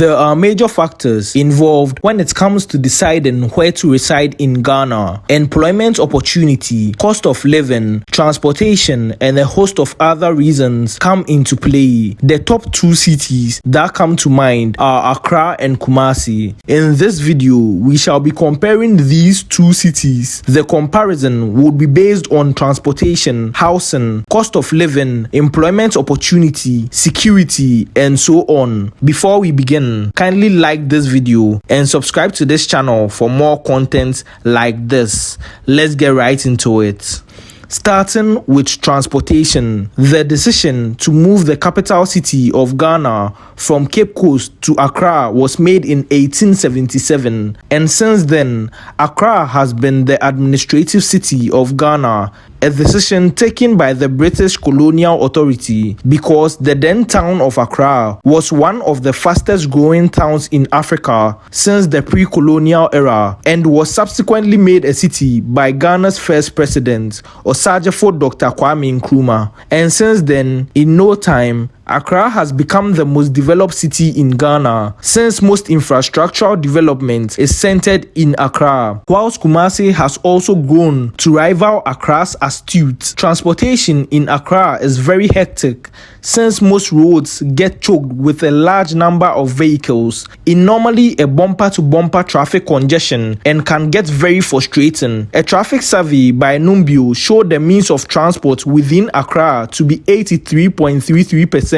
There are major factors involved when it comes to deciding where to reside in Ghana. Employment opportunity, cost of living, transportation, and a host of other reasons come into play. The top two cities that come to mind are Accra and Kumasi. In this video, we shall be comparing these two cities. The comparison would be based on transportation, housing, cost of living, employment opportunity, security, and so on. Before we begin, kindly like this video and subscribe to this channel for more content like this. Let's get right into it. Starting with transportation, the decision to move the capital city of Ghana from Cape Coast to Accra was made in 1877, and since then, Accra has been the administrative city of Ghana, a decision taken by the British colonial authority because the then town of Accra was one of the fastest growing towns in Africa since the pre-colonial era and was subsequently made a city by Ghana's first president, Osagyefo Dr. Kwame Nkrumah. And since then, in no time, Accra has become the most developed city in Ghana since most infrastructural development is centered in Accra, whilst Kumasi has also grown to rival Accra's astute. Transportation in Accra is very hectic since most roads get choked with a large number of vehicles in normally a bumper-to-bumper traffic congestion and can get very frustrating. A traffic survey by Numbio showed the means of transport within Accra to be 83.33%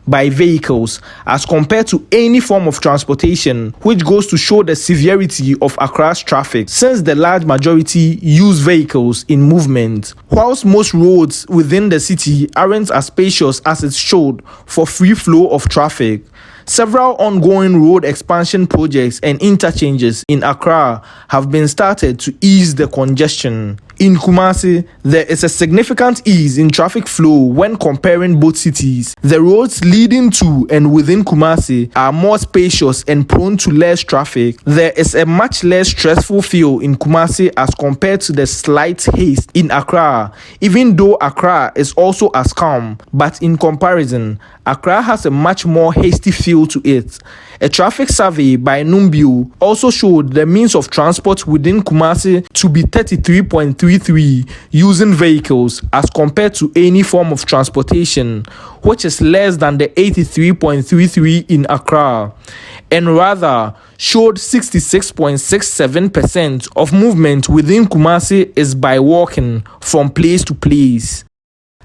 by vehicles as compared to any form of transportation, which goes to show the severity of Accra's traffic since the large majority use vehicles in movement. Whilst most roads within the city aren't as spacious as it showed for free flow of traffic, several ongoing road expansion projects and interchanges in Accra have been started to ease the congestion. In Kumasi, there is a significant ease in traffic flow when comparing both cities. The roads leading to and within Kumasi are more spacious and prone to less traffic. There is a much less stressful feel in Kumasi as compared to the slight haste in Accra, even though Accra is also as calm, but in comparison, Accra has a much more hasty feel to it. A traffic survey by Numbio also showed the means of transport within Kumasi to be 33.33 using vehicles as compared to any form of transportation, which is less than the 83.33 in Accra, and rather showed 66.67% of movement within Kumasi is by walking from place to place.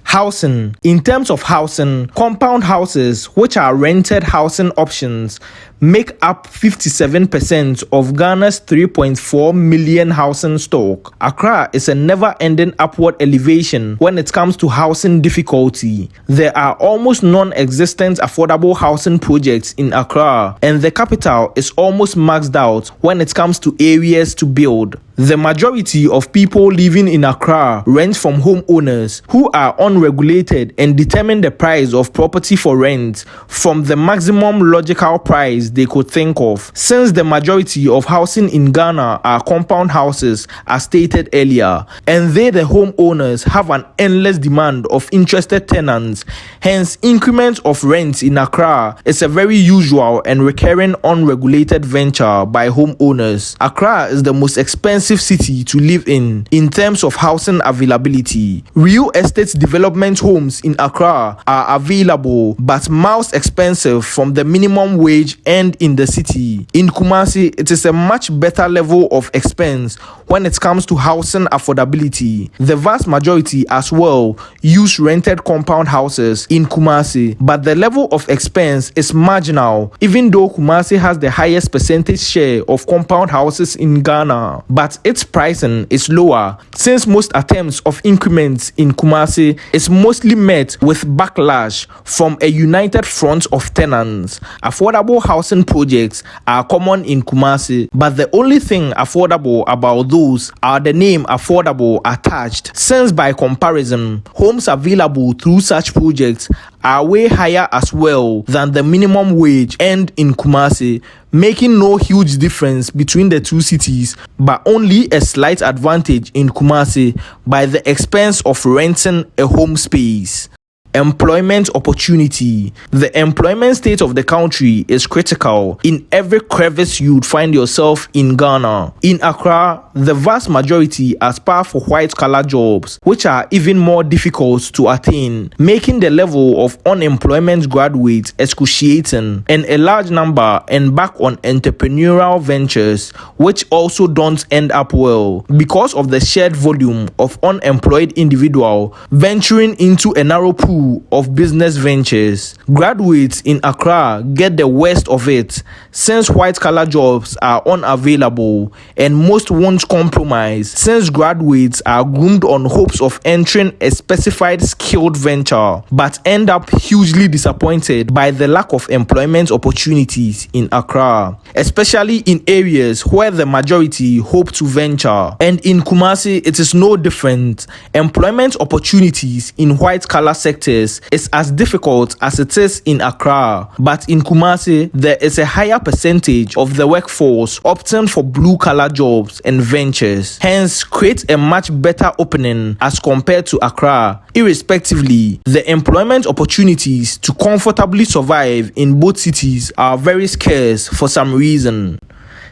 Housing. In terms of housing, compound houses, which are rented housing options, make up 57% of Ghana's 3.4 million housing stock. Accra is a never-ending upward elevation when it comes to housing difficulty. There are almost non-existent affordable housing projects in Accra, and the capital is almost maxed out when it comes to areas to build. The majority of people living in Accra rent from homeowners who are unregulated and determine the price of property for rent from the maximum logical price they could think of. Since the majority of housing in Ghana are compound houses, as stated earlier, and they, the homeowners, have an endless demand of interested tenants, hence increment of rent in Accra is a very usual and recurring unregulated venture by homeowners. Accra is the most expensive city to live in terms of housing availability. Real estate development homes in Accra are available but miles expensive from the minimum wage earned in the city. In Kumasi, it is a much better level of expense when it comes to housing affordability. The vast majority as well use rented compound houses in Kumasi, but the level of expense is marginal, even though Kumasi has the highest percentage share of compound houses in Ghana. But its pricing is lower since most attempts of increments in Kumasi is mostly met with backlash from a united front of tenants. Affordable housing projects are common in Kumasi, but the only thing affordable about those are the name affordable attached, since by comparison, homes available through such projects are way higher as well than the minimum wage earned in Kumasi, making no huge difference between the two cities, but only a slight advantage in Kumasi by the expense of renting a home space. Employment opportunity. The employment state of the country is critical in every crevice you'd find yourself in Ghana. In Accra, the vast majority aspire for white-collar jobs, which are even more difficult to attain, making the level of unemployment graduates excruciating, and a large number embark on entrepreneurial ventures, which also don't end up well because of the shared volume of unemployed individuals venturing into a narrow pool of business ventures. Graduates in Accra get the worst of it since white-collar jobs are unavailable and most won't compromise since graduates are groomed on hopes of entering a specified skilled venture but end up hugely disappointed by the lack of employment opportunities in Accra, especially in areas where the majority hope to venture. And in Kumasi, it is no different. Employment opportunities in white-collar sectors is as difficult as it is in Accra, but in Kumasi, there is a higher percentage of the workforce opting for blue-collar jobs and ventures, hence create a much better opening as compared to Accra. Irrespectively, the employment opportunities to comfortably survive in both cities are very scarce for some reason.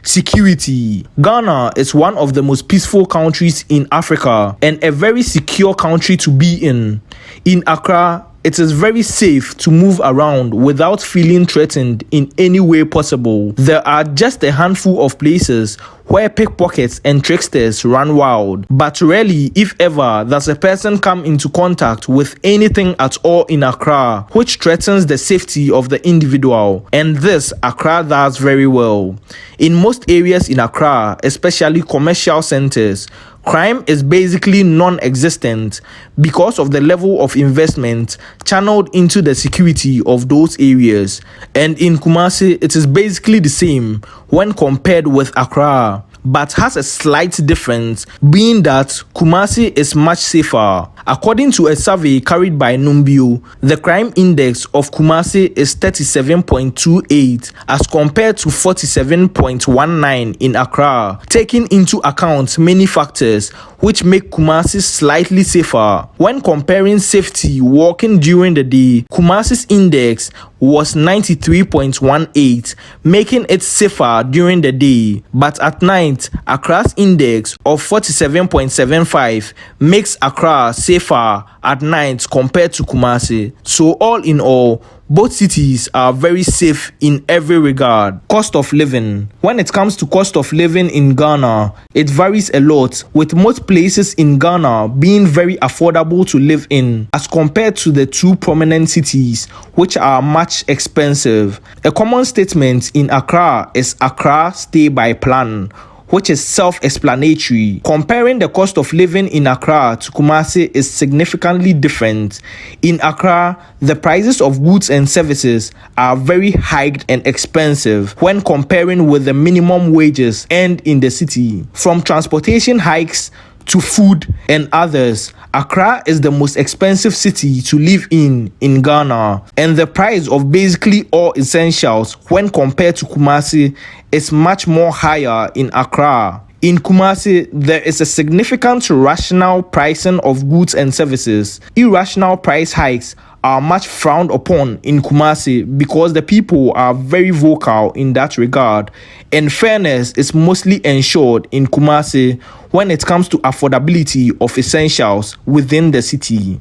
Security. Ghana is one of the most peaceful countries in Africa and a very secure country to be in. In Accra, it is very safe to move around without feeling threatened in any way possible. There are just a handful of places where pickpockets and tricksters run wild, but rarely, if ever, does a person come into contact with anything at all in Accra which threatens the safety of the individual, and this Accra does very well. In most areas in Accra, especially commercial centers, crime is basically non-existent because of the level of investment channeled into the security of those areas. And in Kumasi, it is basically the same when compared with Accra, but has a slight difference, being that Kumasi is much safer. According to a survey carried by Numbio, the crime index of Kumasi is 37.28 as compared to 47.19 in Accra, taking into account many factors which make Kumasi slightly safer. When comparing safety walking during the day, Kumasi's index was 93.18, making it safer during the day, but at night, Accra's index of 47.75 makes Accra safer at night compared to Kumasi. So all in all, both cities are very safe in every regard. Cost of living. When it comes to cost of living in Ghana, it varies a lot, with most places in Ghana being very affordable to live in as compared to the two prominent cities, which are much expensive. A common statement in Accra is Accra stay by plan, which is self-explanatory. Comparing the cost of living in Accra to Kumasi is significantly different. In Accra, the prices of goods and services are very hiked and expensive when comparing with the minimum wages earned in the city. From transportation hikes to food and others, Accra is the most expensive city to live in Ghana, and the price of basically all essentials when compared to Kumasi is much more higher in Accra. In Kumasi, there is a significant rational pricing of goods and services. Irrational price hikes are much frowned upon in Kumasi because the people are very vocal in that regard, and fairness is mostly ensured in Kumasi when it comes to affordability of essentials within the city.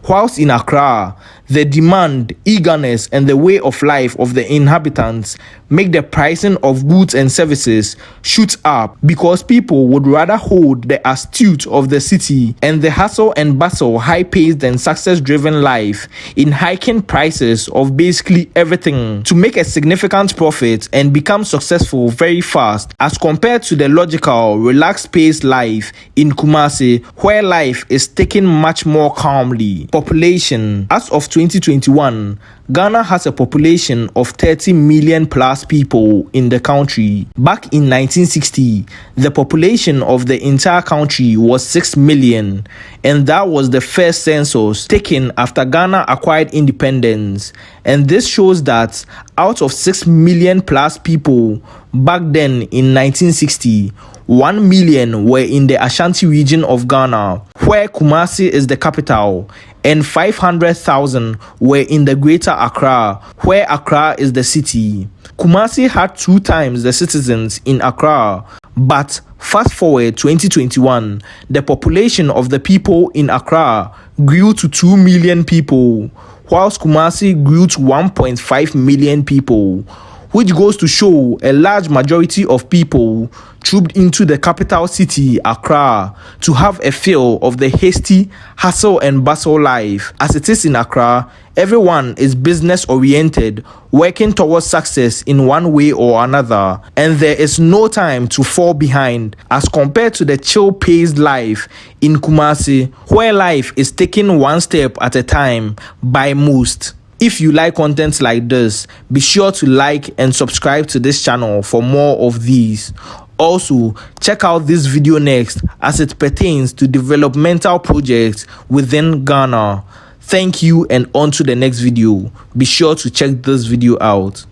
Whilst in Accra, the demand, eagerness, and the way of life of the inhabitants make the pricing of goods and services shoot up because people would rather hold the astute of the city and the hustle and bustle, high-paced and success-driven life in hiking prices of basically everything to make a significant profit and become successful very fast as compared to the logical, relaxed-paced life in Kumasi, where life is taken much more calmly. Population. As of 2021, Ghana has a population of 30 million plus people in the country. Back in 1960, the population of the entire country was 6 million, and that was the first census taken after Ghana acquired independence. And this shows that out of 6 million plus people back then in 1960, 1 million were in the Ashanti region of Ghana, where Kumasi is the capital, and 500,000 were in the greater Accra, where Accra is the city. Kumasi had 2 times the citizens in Accra, but fast forward 2021, the population of the people in Accra grew to 2 million people, whilst Kumasi grew to 1.5 million people, which goes to show a large majority of people trooped into the capital city, Accra, to have a feel of the hasty hustle and bustle life. As it is in Accra, everyone is business-oriented, working towards success in one way or another, and there is no time to fall behind as compared to the chill-paced life in Kumasi, where life is taken one step at a time by most. If you like content like this, be sure to like and subscribe to this channel for more of these. Also, check out this video next as it pertains to developmental projects within Ghana. Thank you, and on to the next video. Be sure to check this video out.